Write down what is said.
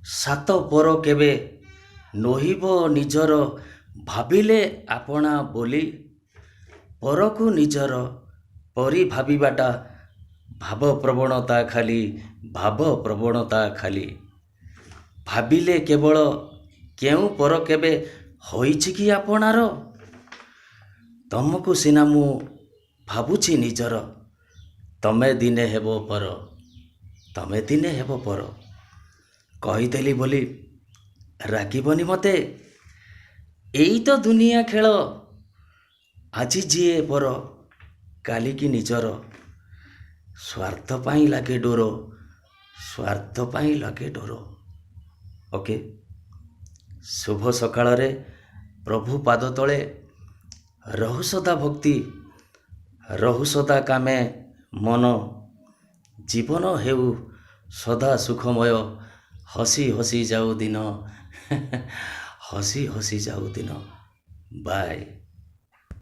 ସାତ ପର କେବେ ନୋହିବ ନିଜର, ଭାବିଲେ ଆପଣା ବୋଲି। ପରକୁ ନିଜର ପରି ଭାବିବାଟା ଭାବପ୍ରବଣତା ଖାଲି, ଭାବପ୍ରବଣତା ଖାଲି। ଭାବିଲେ କେବଳ କେଉଁ ପର କେବେ ହୋଇଛି କି ଆପଣାର? ତମକୁ ସିନା ମୁଁ ଭାବୁଛି ନିଜର, ତମେ ଦିନେ ହେବ ପର, ତମେ ଦିନେ ହେବ ପର। କହିଦେଲି ବୋଲି ରାଗିବନି ମୋତେ, ଏଇ ତ ଦୁନିଆ ଖେଳ। ଆଜି ଯିଏ ପର, କାଲିକି ନିଜର। ସ୍ୱାର୍ଥ ପାଇଁ ଲାଗେ ଡୋର, ସ୍ୱାର୍ଥ ପାଇଁ ଲାଗେ ଡୋର। ଓକେ, ଶୁଭ ସକାଳରେ ପ୍ରଭୁ ପାଦ ତଳେ ରହୁ ସଦା ଭକ୍ତି, ରହୁ ସଦା କାମେ ମନ। ଜୀବନ ହେଉ ସଦା ସୁଖମୟ, ହସି ହସି ଯାଉ ଦିନ ହସି ହସି ଯାଉ ଦିନ। ବାଏ।